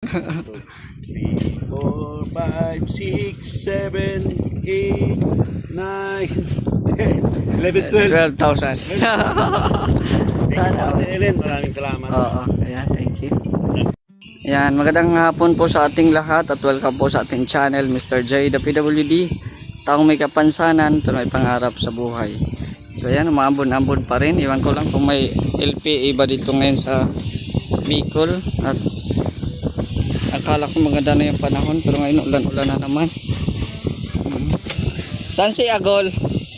3, 4, 5, 6, 7, 8, 9, 10, 11, 12. 12,000. Sana. Ellen, maraming salamat. Oo, ayan, thank you. Ayan, magandang hapon po sa ating lahat at welcome po sa ating channel, Mr. J, the PWD. Taong may kapansanan pero may pangarap sa buhay. So ayan, umaambon-ambon pa rin. Iwan ko lang kung may LPA ba dito ngayon sa Bicol. At akala ko maganda na yung panahon pero ngayon ulan-ulan na naman. Saan si Agol?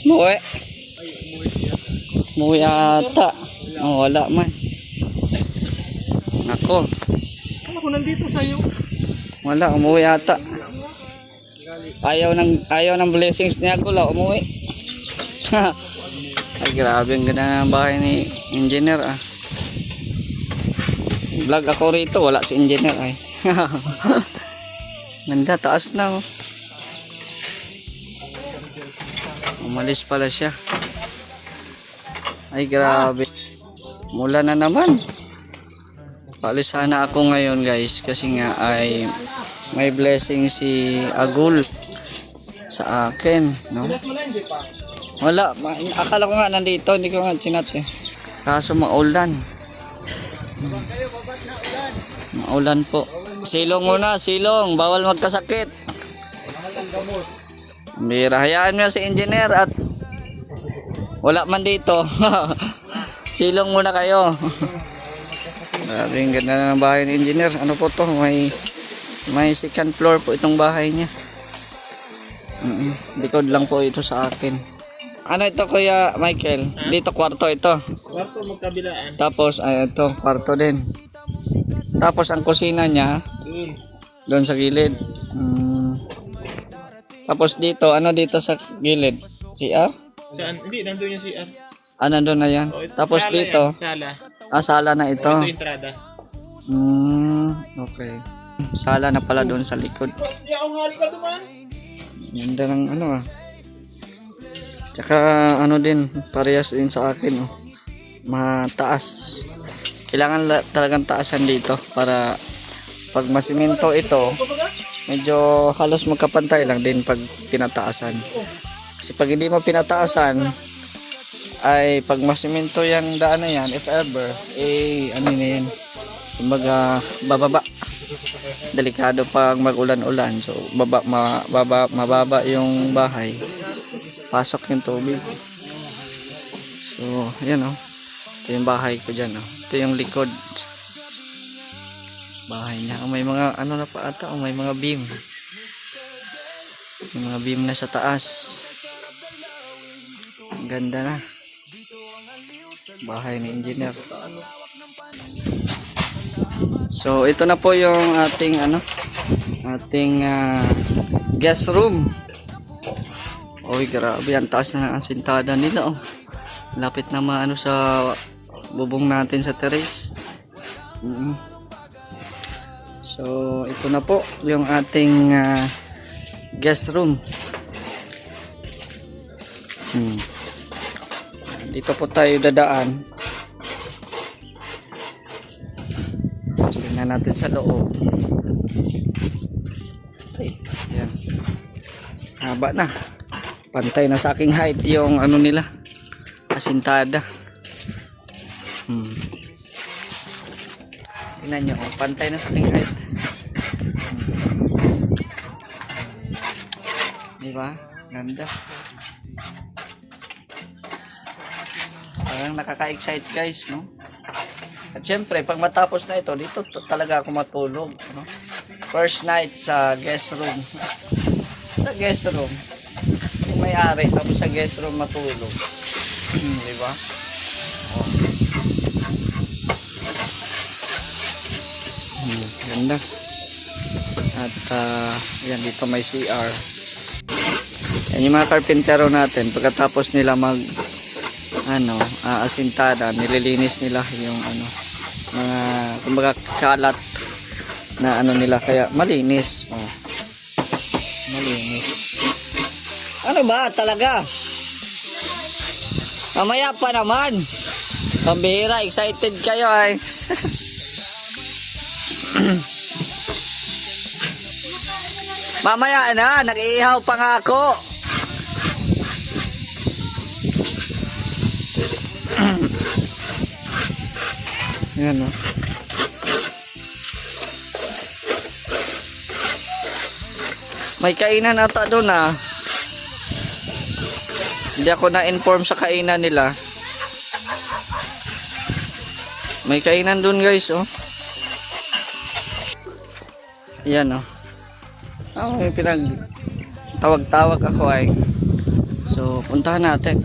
Muwi? Muwi ata. Oh, wala man. Nako. Ako nandito sa'yo. Wala, umuwi ata. Ayaw ng blessings niya Agol, umuwi. Ay grabe, ang ganda ng bahay ni engineer ah. Vlog ako rito, wala si engineer ay. Ganda, taas na oh. Umalis pala siya. Ay grabe. Mula na naman. Paalis sana ako ngayon guys kasi nga ay may blessing si Agul sa akin, no? Wala, akala ko nga nandito, hindi ko nga sinat eh. Kaso maulan. Maulan po. Silong muna, silong, bawal magkasakit. Bira, hayaan mo si engineer at wala man dito. Silong muna kayo. Grabe, ang ganda ng bahay ni engineer. Ano po to? May second floor po itong bahay niya. Likod lang po ito sa akin. Ano ito Kuya Michael? Dito kwarto ito. Kwarto magkabilaan. Tapos ay ito kwarto din. Tapos ang kusina niya doon sa gilid. Tapos dito, ano dito sa gilid? CR? Saan? Hindi, nandun yung CR. Ah, nandun na yan. Tapos Sala dito. Yan, sala. Ah, sala na ito. Ito yung entrada. Okay. Sala na pala doon sa likod. Hindi ako hali ka duman. Ganda ng ano ah. Tsaka ano din, parehas din sa akin oh. Mataas. Kailangan talagang taasan dito para pag masiminto ito, medyo halos magkapantay lang din pag pinataasan. Kasi pag hindi mo pinataasan, ay pag masiminto yung daan na yan, if ever, ano na yan, kumbaga bababa. Delikado pag mag-ulan-ulan. So mababa yung bahay. Pasok yung tubig. So ayan oh. Ito yung bahay ko dyan oh. Ito yung likod bahay niya. May mga ano na pa ata, may mga beam. May mga beam na sa taas. Ang ganda na. Bahay ni engineer. So ito na po yung ating guest room. Oy, grabe, ang taas na ang asintada nila oh. Lapit na maano sa bubong natin sa terrace. So ito na po yung ating guest room. Dito po tayo dadaan. Tingnan natin sa loob. Ay, yan. Haba na. Pantay na sa aking height yung ano nila. Asintada. Tingnan nyo. Pantay na sa aking height. Diba? Ganda. Parang nakaka-excite guys, no? At syempre, pag matapos na ito, dito talaga ako matulog, no? First night sa guest room. Sa guest room. Yung may-ari, tapos sa guest room matulog. Diba? Oh. Ganda. At yan, dito may CR. Yan yung mga karpintero natin. Pagkatapos nila asintada, nililinis nila yung mga kumbaga kalat na nila, kaya malinis. Oh. Malinis. Ano ba talaga? Mamaya pa naman. Pambihira, excited kayo ay. Mamaya na, nag-iihaw pa nga ako. Yan o. May kainan ata doon ah. Hindi ako na-inform sa kainan nila. May kainan doon guys oh. Yan oh. May pinag tawag-tawag ako ay. So puntahan natin.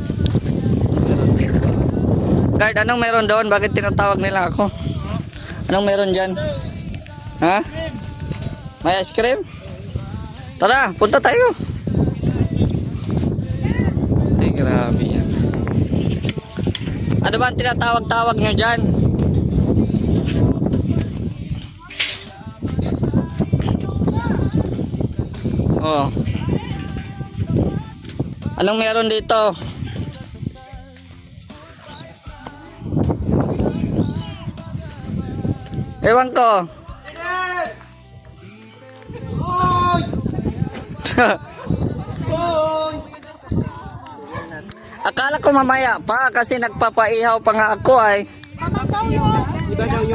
Guard, anong meron doon? Bakit tinatawag nila ako? Anong meron dyan? Ha? May ice cream? Tara, punta tayo. Ay, grabe yan. Ano ba ang tinatawag-tawag nyo dyan? Oh. Anong meron dito? Ewan ko. Akala ko mamaya pa kasi nagpapaihaw pa nga ako ay.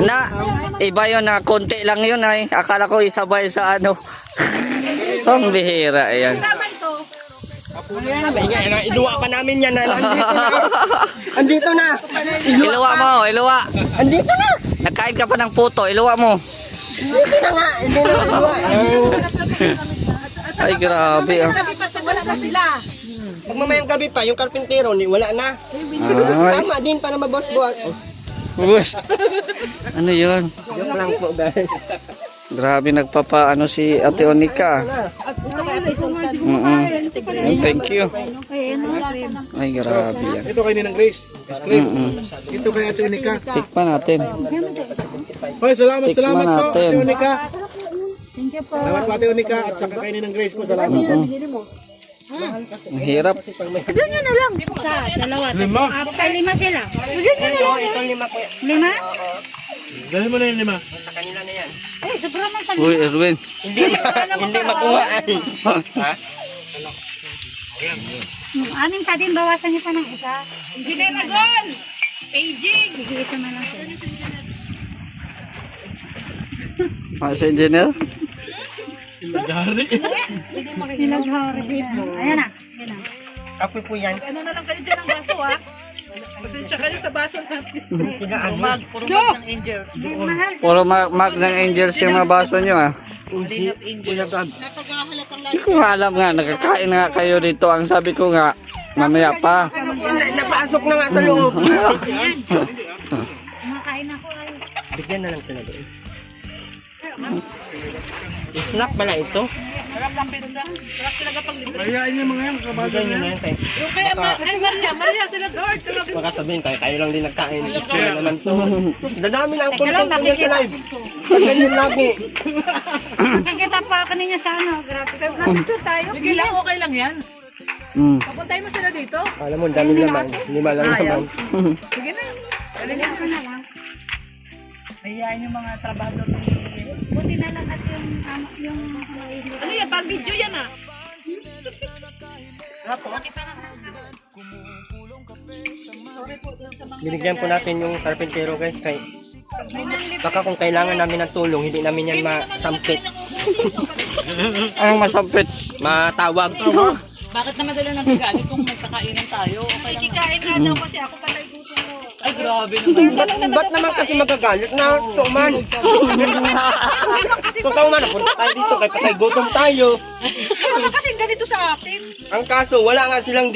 Na, iba yun na konti lang yun ay. Akala ko isabay sa ano. Ang bihira yan. Iluwa pa namin yan. Andito na. Iluwa mo, iluwa. Andito na. Nagkain ka pa ng puto, iluwa mo. Andito na nga. Hindi na iluwa. Ay grabe ah. Wala na sila. Pag mamayang gabi pa, yung karpintero, wala na. Ay, Tama din para mabos-bos. Uwes. Ano yun? Joke lang po guys. Grabe nagpapa ano si Ate Onika. Ito kaya tayo sultan. Thank you. Ay grabe yan. Ito kay Ninang Grace. Ice cream. Mm-mm. Ito kay Ate Unica. Tikpan natin. Hoy, salamat Tikman po natin. Ate Unica. Salamat po Ate Unica at saka kay Ninang Grace po. Salamat po. Ang hirap. Bigyan nyo na lang. Isa, dalawa. Lima? Lima sila. Bigyan nyo na lang. Ito lima ko. Lima? Dahil mo na yung lima. Sa kanila na yan. Ay, sobra man sa Uy, Erwin. Hindi makuha ay. Ha? Anim ka din, bawasan niyo pa ng isa. Engineer na gol! Paging! Sige, isa man lang sila. Ah, sa engineer? Ilagari. Nilaghari dito. Ayan na. Ayan na. Kapoy po yan. Ano na lang kayo dyan ng baso, ha? Pasensya kayo sa baso natin. Mag. Puro mag ng angels. Mahal. Puro mag ng angels yung mga baso nyo ah. Kuya Gab. Hindi ko nga alam nga, nakakain nga kayo dito. Ang sabi ko nga, mamaya pa. Napasok na nga sa loob. Ayan. Kumakain ako. Ay. Bigyan na lang sila doon. Snack pala ito. Sarap lang pinsa. Sarap talaga pag libre. Kayain niyo mga yan. Bigyan nyo na yan tayo. Yung kaya Maria sila Lord. Baka sabihin kayo lang din nagkain. Kaya naman to. Dadami na ang content niya sa live. Ganyan lagi. Nakikita pa kanina sa ano. Grabe. Nandito tayo. Sige lang, okay lang yan. Mm. Papuntahin mo sila dito. Alam mo, dami naman. Lima lang naman. Sige na. Galingan ko na lang. Mahihayin yung mga trabador ni... Buti na lang at yung Ano yan? Pang video yan ah. Binigyan po natin yung karpentero guys. Baka kung kailangan namin ng tulong, hindi namin yan masampit. Anong masampit? Matawag. Bakit naman sila nagagalit kung magkakainan tayo? Okay lang. kain nga daw kasi ako patay gutom mo. Ay, grabe naman. Ba't naman kasi magagalit na tuman? Kung kauman, punta tayo dito, kay patay gutom tayo. Kasi ganito sa akin. Ang kaso, wala nga silang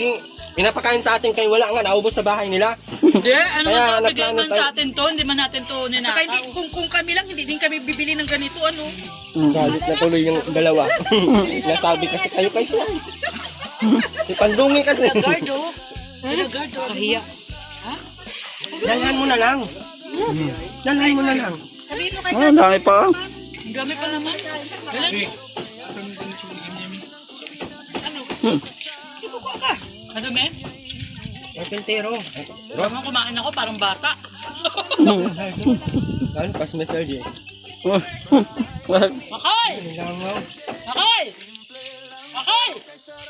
pinapakain sa atin kaya wala nga naubos sa bahay nila. Hindi, ano Kaya naman, pwede nagplano naman tayo. sa atin to. Hindi man natin to ninakaw. Saka hindi, kung kami lang, hindi din kami bibili ng ganito, ano? Galit na tuloy yung dalawa. Nasabi kasi kayo siya. Si Pandungi kasi. Guard oh. Guard oh. Kahiya. Dalhan mo na lang. Dalhan mo na lang. Sabihin mo kay Oh, dami pa. Ang dami pa naman. Galan. Ano, men? Karpentero. Parang kumain ako, parang bata. Ano pas message eh. Makoy! Makoy! Okay!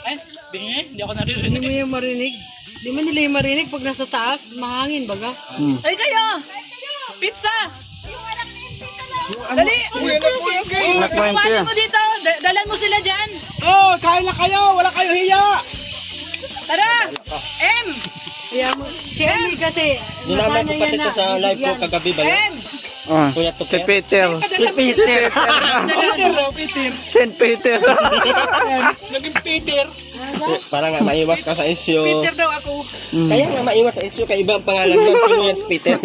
Ay, bingi, hindi ako naririnig. Hindi mo yung marinig. Hindi mo nila yung marinig pag nasa taas, mahangin baga. Ay, kayo! Pizza! Dali! Anak mo yung Kumain mo dito! Dalan mo sila dyan! Oh, kain na kayo! Wala kayo hiya! Tara! M! Kaya mo, si Emil kasi, Dinamay ko pati ito sa live ko kagabi ba yun? M! Ah, Kuya si Tuker. Peter. Si Peter. Saint Peter. Naging Peter. Para nga maiwas ka sa isyo. Peter daw ako. Kaya nga maiwas sa isyo kay ibang pangalan doon. Sino yan si Peter?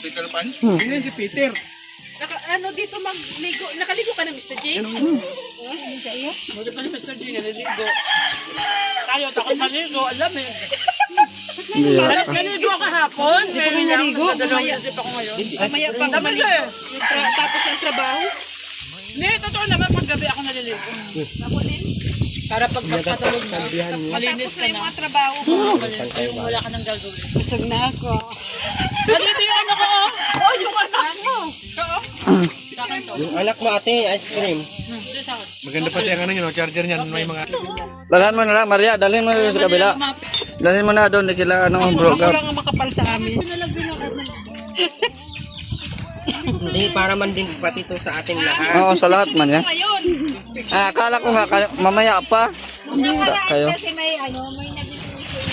Peter Pan? Ganyan si Peter. Dito magligo. Nakaligo ka na, Mr. J? Buti pa ni Mr. G, naliligo. Tayo, takot maligo, alam eh. Hindi ah. Naliligo ako kahapon. Hindi pa kayo naligo? Dadalawang isip ako ngayon. Mamaya pa ka Dapat eh. tapos ng trabaho. Hindi, totoo naman, paggabi ako naliligo. Para pag pagpatulog mo, malinis ka na. Trabaho mo. Yung wala ka nang gagawin. busog na ako. Nandito yung ano ko, oh. Oh, yung anak mo. Oo. Sa akin to. Yung anak mo ate, ice cream. Dito sa akin. Maganda pati ang ano yun, charger niyan. May mga... Dalhan mo na lang, Maria. Dalhin mo na lang sa kabila. Dalhin mo na doon. Kila ano, bro. Ako lang ang makapal sa amin. Hindi, para man din pati ito sa ating lahat. Oo, sa lahat man yan. Akala ko nga, mamaya pa. Kayo. Kasi may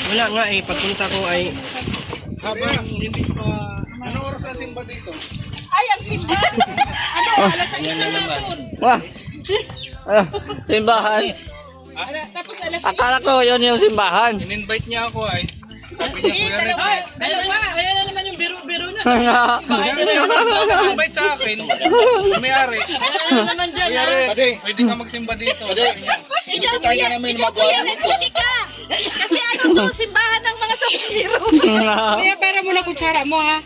Wala nga eh, pagpunta ko ay Habang hindi pa... Ano oras na simba dito? Ay, ang simba. Alas 6 na hapon. Wah. Simbahan. Tapos alas Akala ko yun yung simbahan. In-invite niya ako ay. Sabi niya, dalawa. Ayan na naman yung biro-biro na. invite sa akin. May-ari. Ayan na naman dyan. Pwede ka magsimba dito. Ikaw, pwede ka. Kasi ano to, simbahan ng mga sabungiro. Kaya pera mo na kutsara mo ha.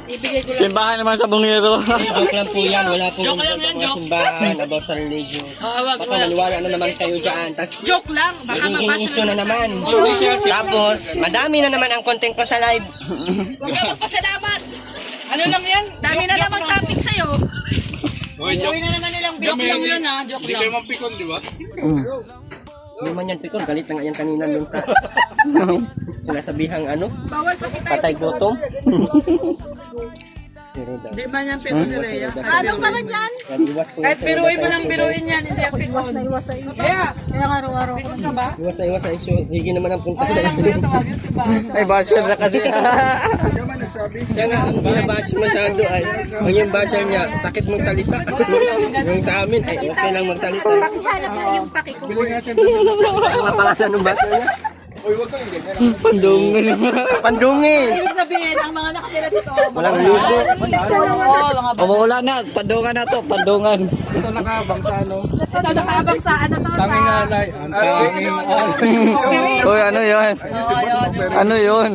Ibigay ko lang. Simbahan naman sa bungiro. joke lang po yan. Wala pong Joke lang yan, mga joke. simbahan about sa religion. Wag, Baka maniwala na naman kayo dyan. Tapos Joke lang. Baka magiging mabasa issue na naman. Tapos, madami na naman ang content ko sa live. Huwag ka magpasalamat. Ano lang yan? Dami na namang topic sa'yo. Gawin na naman nilang joke lang yun ha. Joke Hindi lang. kayo mampikon, di ba? Hindi man yan pikon. Galit na nga yan kanina dun sa sinasabihang ano, Bawal pa kita. patay gutom. Pero daw. Di man yan pero ni Rhea. Ano pa man yan? Iwas ko Kahit sa biruin mo iwas lang sa biruin yan. Hindi yan pikon. Iwas sa iyo. Kaya nga araw-araw ko na ba? issue. Iwas na iwas sa issue. Higi naman ang punta sa issue. Ay, basher na kasi. Siya nga ang binabash masyado ay kung yung basher niya, sakit mong salita. Yung sa amin ay okay lang magsalita. Pakihanap lang yung pakiko. Ano nga pangalan ng basher niya? Pandungan. Pandungi! Ibig sabihin, ang mga nakatira dito, Walang ligo. Umuulan na. Pandungan na to. Pandungan. Ito nakabang sa ano. ito nakaabang sa ano to, Tanging sa... alay. Ang tanging Uy, ano yun? Ano yun?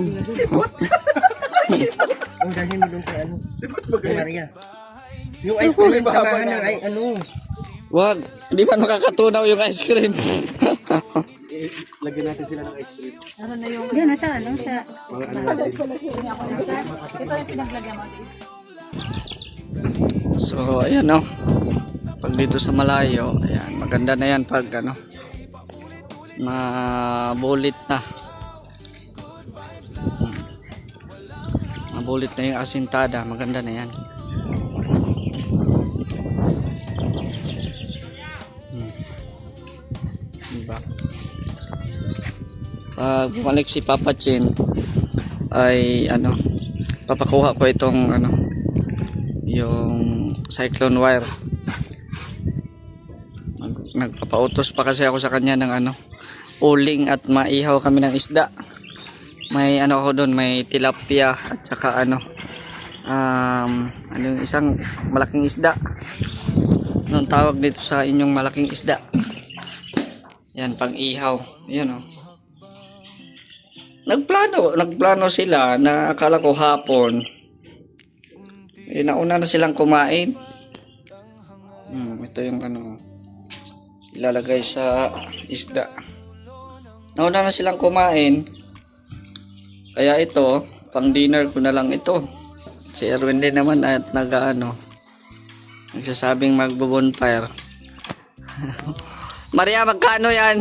Ang dahil mo doon kay ano? Kay Maria. Yung ice cream samahan ng ay ano? Wag. Hindi pa makakatunaw yung ice cream. Lagyan natin sila ng ice cream. Yan, nasa ano sa... So, ayan o. Pag dito sa malayo, ayan, maganda na yan pag ano, mabulit na. Mabulit na yung asintada, maganda na yan. Diba? Pag bumalik si Papa Chin, ay ano, papakuha ko itong ano, yung cyclone wire. Nagpapautos pa kasi ako sa kanya ng ano, uling at maihaw kami ng isda. May ano ako doon, may tilapia at saka ano yung isang malaking isda. Anong tawag dito sa inyong malaking isda? Yan, pang ihaw. Yan o. Nagplano sila na akala ko hapon. Nauna na silang kumain. Ito yung ano, ilalagay sa isda. Nauna na silang kumain. Kaya ito, pang dinner ko na lang ito. Si Erwin din naman at nagsasabing magbo-bonfire. Maria, magkano yan?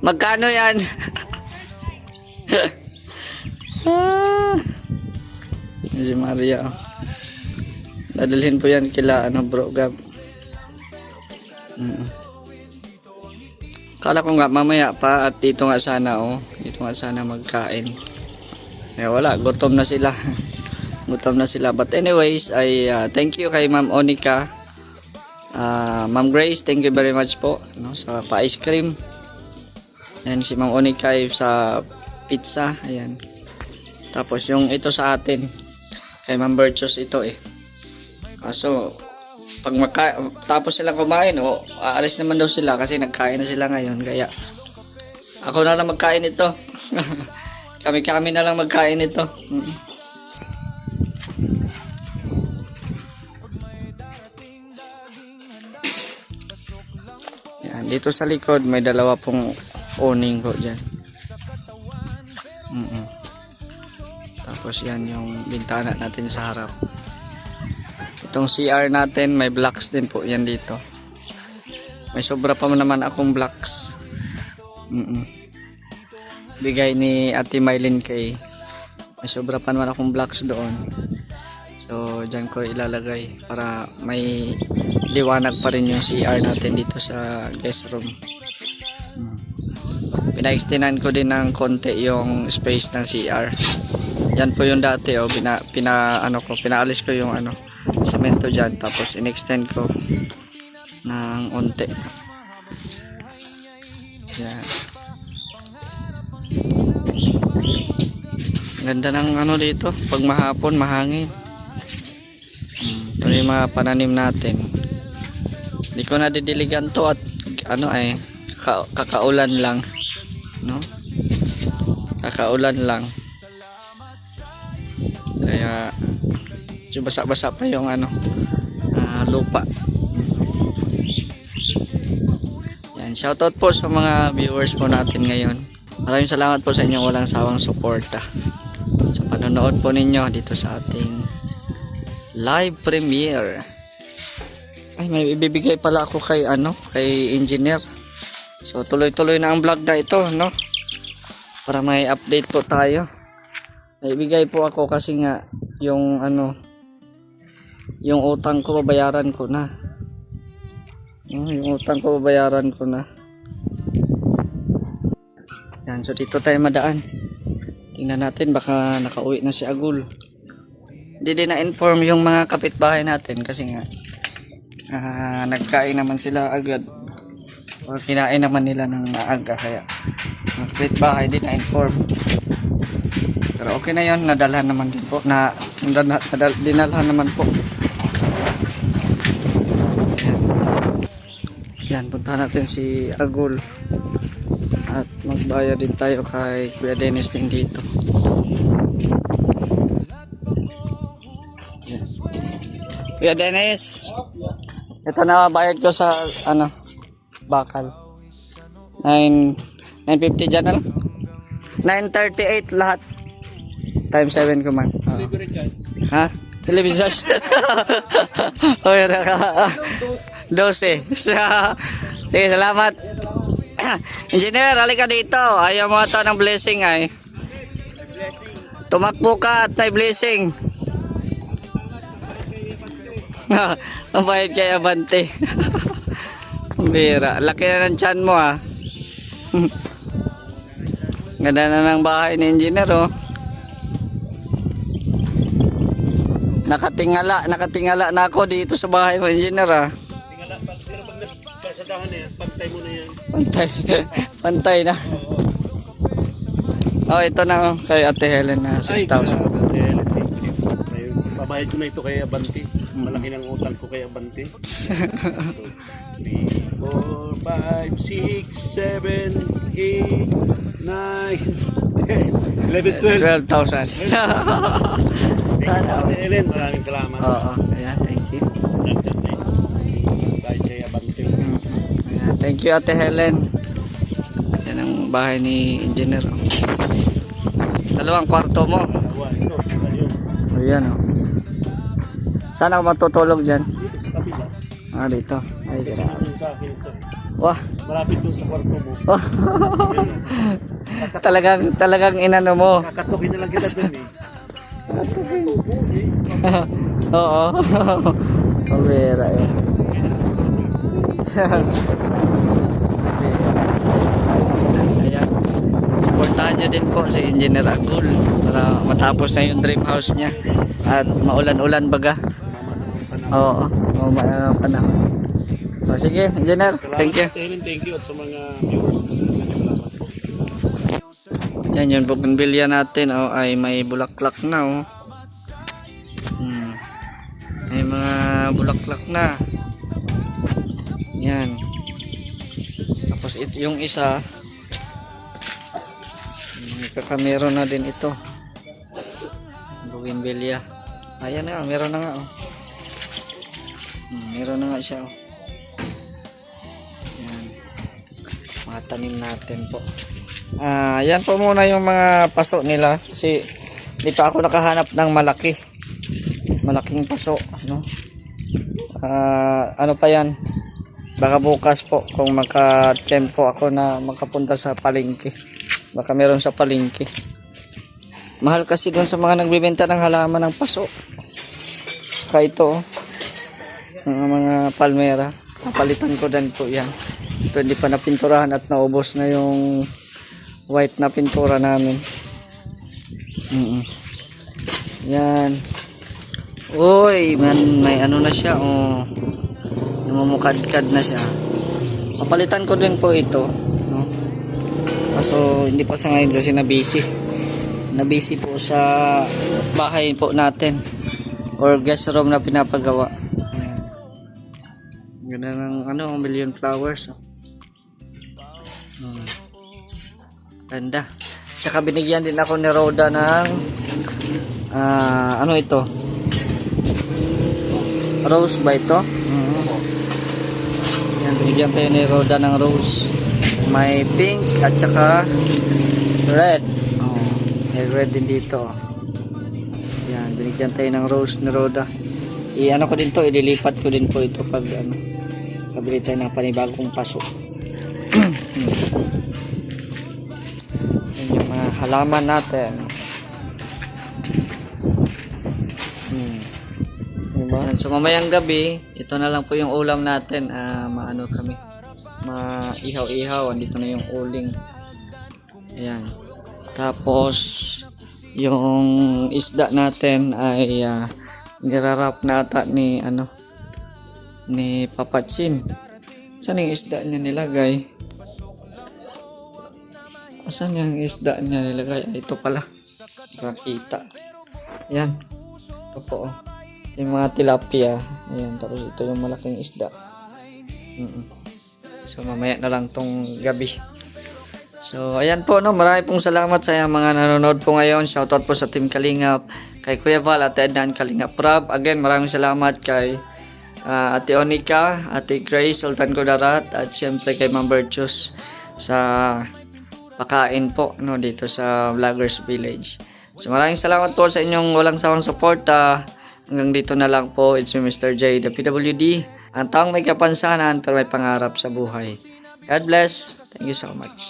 Magkano yan? Si Maria. Dadalhin po yan kila bro Gab. Kala ko nga mamaya pa at dito nga sana dito nga sana magkain. Wala, gutom na sila. Gutom na sila. But anyways, thank you kay Ma'am Onika. Ma'am Grace, thank you very much po sa pa-ice cream. Ayan si Ma'am Onika sa pizza. Ayan. Tapos yung ito sa atin kay Ma'am Berchos ito Kaso pag tapos sila kumain aalis naman daw sila kasi nagkain na sila ngayon. Kaya ako na lang magkain ito. Kami na lang magkain ito. Dito sa likod may dalawa pong awning ko dyan. Tapos yan yung bintana natin sa harap. Itong CR natin may blocks din po yan dito. May sobra pa naman akong blocks. Bigay ni Ate Mylene kay. May sobra pa naman akong blocks doon. So dyan ko ilalagay para may liwanag pa rin yung CR natin dito sa guest room. Pina-extendan ko din ng konti yung space ng CR. Yan po yung dati pinaalis ko yung semento dyan, tapos in-extend ko ng onte. Yan. Ganda ng dito pag mahapon mahangin. Ito yung mga pananim natin. Hindi ko na didiligan to at kakaulan lang, kakaulan lang, kaya basa-basa pa yung lupa. Yan, shoutout po sa mga viewers po natin ngayon. Maraming salamat po sa inyong walang sawang suporta sa panonood po ninyo dito sa ating live premiere. Ay, may ibibigay pala ako kay kay engineer. So tuloy-tuloy na ang vlog na ito, para may update po tayo. May ibigay po ako kasi nga yung yung utang ko babayaran ko na. Yung utang ko babayaran ko na. Yan, so dito tayo madaan. Tingnan natin baka nakauwi na si Agul. Hindi din na-inform yung mga kapitbahay natin kasi nga nagkain naman sila agad o kinain naman nila ng maaga, kaya kapitbahay din na-inform. Pero okay na yun, nadalhan naman din po dinalhan naman po. Yan, punta natin si Agul at magbayad din tayo kay Kuya Dennis din dito. Kuya Dennis, ito na bayad ko sa bakal. 950 dyan na lang. 938 lahat. Times 7 ko man. Ha? Television. Oy, 12. Sige, salamat. Engineer, halika dito. Ayaw mo ito ng blessing ay. Tumakbo ka at may blessing. Ang bayad kay Abante. Bira. Laki na ng tiyan mo Ganda na ng bahay ni engineer Nakatingala na ako dito sa bahay mo, engineer Tingala, pero pag nasadahan pantay mo na yan. Pantay na. Ito na kay Ate Helen na 6,000. Pabayad ko na ito kay Abante. Malaki ng utang ko kay Abante. 3, 4, 5, 6, 7, 8, 9, 10, 11, 12. 12,000. Ellen, maraming salamat. Oo, ayan, thank you. Kahit kay Abante. Ayan, thank you Ate Helen. Yan ang bahay ni engineer. Dalawang kwarto mo. Ayan Saan ako matutulog dyan? Dito sa kabila. Dito. Ay, Kasi namin sa akin, sir. Wah, Malapit dun sa kwarto mo. talagang inano mo. Kakatukin na lang kita dun eh. Oo. Pabera eh. Ayan. Supportahan nyo din po si Engineer Agul para matapos na yung dream house niya. At maulan-ulan baga. Oo. Panahon. So, sige, Engineer. Thank you. Thank you at sa mga viewers. Salamat po. Yan yung bougainvillea natin ay may bulaklak na May mga bulaklak na. Yan. Tapos ito yung isa. Kakamero na din ito. Bougainvillea. Ayan na, meron na nga meron na nga siya Yan. Mga tanim natin po. Yan po muna yung mga paso nila kasi di pa ako nakahanap ng malaking paso, no? Ano pa yan, baka bukas po kung maka-tempo ako na makapunta sa palengke, baka meron sa palengke. Mahal kasi doon sa mga nagbibenta ng halaman ng paso. Saka ito mga palmera, napalitan ko din po yan. Ito hindi pa napinturahan at naubos na yung white na pintura namin. Yan. Uy, man, may ano na siya, namumukadkad na siya. Papalitan ko din po ito, no? Kaso hindi pa sa ngayon kasi nabisi po sa bahay po natin or guest room na pinapagawa. Ayan. Ganda ng million flowers. Ganda. Tsaka binigyan din ako ni Rhoda ng ano ito? Rose ba ito? Yan, binigyan tayo ni Rhoda ng rose. May pink at saka red. May red din dito. Yan, binigyan tayo ng rose ni Rhoda. Ano ko din to, ililipat ko din po ito pag pabili tayo ng panibagong paso. Yan yung mga halaman natin. Yan, so mamayang gabi, ito na lang po yung ulam natin. Maano kami, maihaw-ihaw. Andito na yung uling. Ayan. Tapos yung isda natin ay nirarap na ata ni Papa Chin. Saan yung isda niya nilagay? Saan yung isda niya nilagay? Ito pala, nakakita. Ayan, ito po yung mga tilapia. Ayan, tapos ito yung malaking isda. So mamaya na lang tong gabi. So ayan po, marami pong salamat sa mga nanonood po ngayon. Shoutout po sa Team Kalingap, kay Kuya Val at Ednan Kalingap Rab. Again, maraming salamat kay Ate Onika, Ate Grace, Sultan Kudarat, at siyempre kay Ma'am Bertius sa pakain po dito sa Vloggers Village. So maraming salamat po sa inyong walang sawang suporta. Hanggang dito na lang po. It's me, Mr. J, the PWD. Ang taong may kapansanan pero may pangarap sa buhay. God bless. Thank you so much.